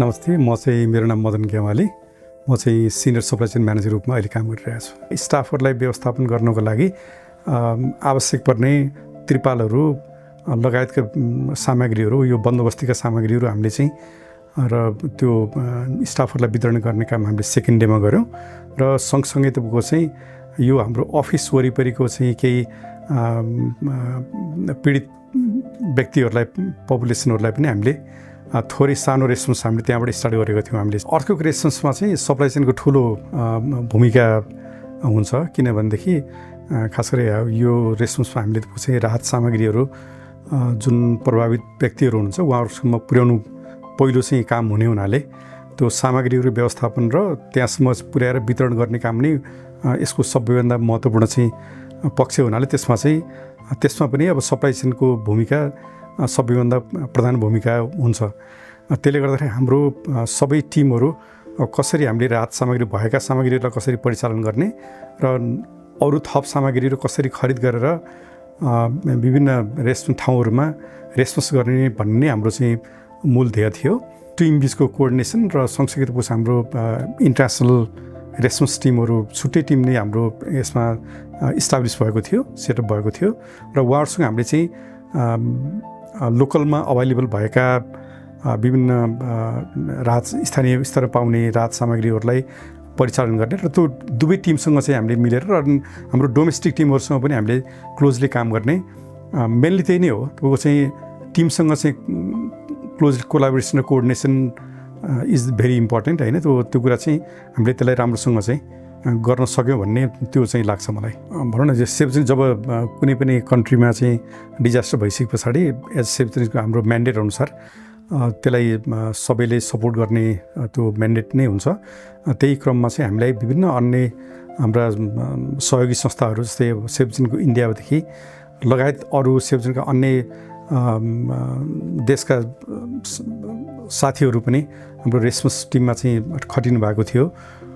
नमस्ते, म चाहिँ मेरो नाम मदन गेवाली। म चाहिँ सिनियर सप्लाई चेन म्यानेजर रूपमा अहिले काम गरिरहेको छु। स्टाफहरूलाई व्यवस्थापन गर्नको लागि आवश्यक पर्ने त्रिपालहरू लगायतका सामग्रीहरू, यो बन्दोबस्तीका सामग्रीहरू हामीले चाहिँ र त्यो स्टाफहरूलाई वितरण गर्ने काम हामीले सेकेन्ड डेमा गऱ्यौँ। र सँगसँगै तपाईँको चाहिँ यो हाम्रो अफिस वरिपरिको चाहिँ केही पीडित व्यक्तिहरूलाई, पपुलेसनहरूलाई पनि हामीले थोरै सानो रेस्पोन्स हामीले त्यहाँबाट स्टार्ट गरेको थियौँ। हामीले अर्को रेस्पोन्समा चाहिँ सप्लाई चेनको ठुलो भूमिका हुन्छ, किनभनेदेखि खास गरी यो रेस्पोन्समा हामीले चाहिँ राहत सामग्रीहरू जुन प्रभावित व्यक्तिहरू हुनुहुन्छ उहाँहरूसम्म पुर्याउनु पहिलो चाहिँ काम हुने हुनाले त्यो सामग्रीहरू व्यवस्थापन र त्यहाँसम्म पुर्याएर वितरण गर्ने काम नै यसको सबैभन्दा महत्त्वपूर्ण चाहिँ पक्ष हुनाले त्यसमा पनि अब सप्लाई चेनको भूमिका सबैभन्दा प्रधान भूमिका हुन्छ। त्यसले गर्दाखेरि हाम्रो सबै टिमहरू कसरी हामीले राहत सामग्री भएका सामग्रीहरूलाई कसरी परिचालन गर्ने र अरू थप सामग्रीहरू कसरी खरिद गरेर विभिन्न ठाउँहरूमा रेस्पोन्स गर्ने भन्ने हाम्रो चाहिँ मूल ध्येय थियो। टिम बिचको कोअर्डिनेसन र सँगसँगै हाम्रो इन्टरनेसनल रेस्पोन्स टिमहरू छुट्टै टिम नै हाम्रो यसमा इस्टाब्लिस भएको थियो, सेटअप भएको थियो र उहाँहरूसँग हामीले चाहिँ लोकलमा अभाइलेबल भएका विभिन्न राहत स्थानीय स्तरमा पाउने राहत सामग्रीहरूलाई परिचालन गर्ने र त्यो दुवै टिमसँग चाहिँ हामीले मिलेर र हाम्रो डोमेस्टिक टिमहरूसँग पनि हामीले क्लोजली काम गर्ने मेनली त्यही नै हो। त्यो चाहिँ टिमसँग चाहिँ क्लोज कोलाबोरेसन र कोअर्डिनेसन इज भेरी इम्पोर्टेन्ट होइन। त्यो कुरा चाहिँ हामीले त्यसलाई राम्रोसँग चाहिँ गर्न सक्यौँ भन्ने त्यो चाहिँ लाग्छ मलाई। भनौँ न सेभ चेन जब कुनै पनि कन्ट्रीमा चाहिँ डिजास्टर भइसके पछाडि एज सेभ चेनको हाम्रो म्यान्डेट अनुसार त्यसलाई सबैले सपोर्ट गर्ने त्यो म्यान्डेट नै हुन्छ। त्यही क्रममा चाहिँ हामीलाई विभिन्न अन्य हाम्रा सहयोगी संस्थाहरू जस्तै सेभ चेनको इन्डियादेखि लगायत अरू सेभ चेनका अन्य देशका साथीहरू पनि हाम्रो रेस्पोन्स टिममा चाहिँ खटिनु भएको थियो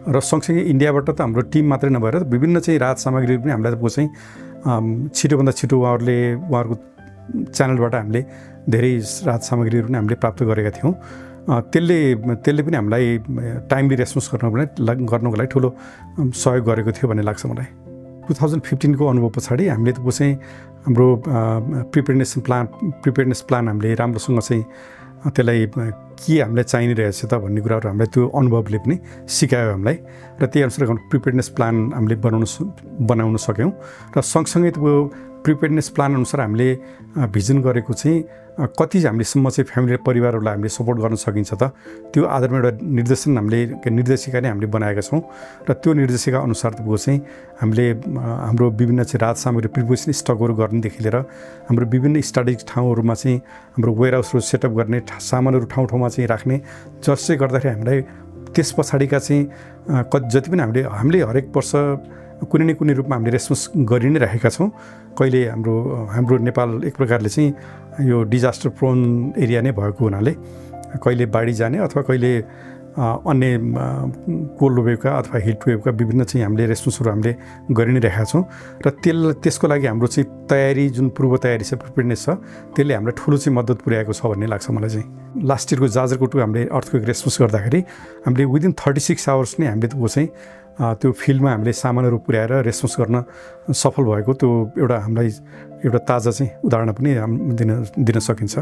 र सँगसँगै इन्डियाबाट त हाम्रो टिम मात्रै नभएर विभिन्न चाहिँ राहत सामग्रीहरू पनि हामीलाई चाहिँ छिटोभन्दा छिटो उहाँहरूको च्यानलबाट हामीले धेरै राहत सामग्रीहरू पनि हामीले प्राप्त गरेका थियौँ। त्यसले पनि हामीलाई टाइमली रेस्पोन्स गर्नको लागि ठुलो सहयोग गरेको थियो भन्ने लाग्छ मलाई। 2015 को अनुभव पछाडि हामीले चाहिँ हाम्रो प्रिपेयर्डनेस प्लान हामीले राम्रोसँग चाहिँ त्यसलाई के हामीलाई चाहिने रहेछ त भन्ने कुराहरू हामीलाई त्यो अनुभवले पनि सिकायो हामीलाई र त्यही अनुसार प्रिपेयर्डनेस प्लान हामीले बनाउन सक्यौँ र सँगसँगै त्यो प्रिपेयर्डनेस प्लान अनुसार हामीले भिजन गरेको चाहिँ कति हामीलेसम्म चाहिँ फ्यामिली परिवारहरूलाई हामीले सपोर्ट गर्न सकिन्छ त त्यो आधारमा एउटा निर्देशिका नै हामीले बनाएका छौँ र त्यो निर्देशिका अनुसार त्यो चाहिँ हामीले हाम्रो विभिन्न चाहिँ राहत सामग्री प्रिपोजिसन स्टकहरू गर्नेदेखि लिएर हाम्रो विभिन्न स्ट्राटेजिक ठाउँहरूमा चाहिँ हाम्रो वेयरहाउसहरू सेटअप गर्ने सामानहरू ठाउँ ठाउँमा चाहिँ राख्ने जसले गर्दाखेरि हामीलाई त्यस पछाडिका चाहिँ जति पनि हामीले हरेक वर्ष कुनै न कुनै रूपमा हामीले रेस्पोन्स गरि नै राखेका छौँ। कहिले हाम्रो नेपाल एक प्रकारले चाहिँ यो डिजास्टर प्रोन एरिया नै भएको हुनाले कहिले बाढी जाने अथवा कहिले अन्य कोल्ड वेभका अथवा हिट वेभका विभिन्न चाहिँ हामीले रेस्पोन्सहरू हामीले गरि नै राखेका छौँ र त्यसको लागि हाम्रो चाहिँ तयारी जुन पूर्व तयारी छ, प्रिपेयर्डनेस छ, त्यसले हामीलाई ठुलो चाहिँ मद्दत पुर्याएको छ भन्ने लाग्छ मलाई चाहिँ। लास्ट इयरको जाजरकोटको हामीले अर्थक्वेक रेस्पोन्स गर्दाखेरि हामीले विदिन 36 आवर्स नै हामीले त्यो फिल्डमा हामीले सामानहरू पुर्याएर रेस्पोन्स गर्न सफल भएको त्यो हामीलाई एउटा ताजा चाहिँ उदाहरण पनि दिन सकिन्छ।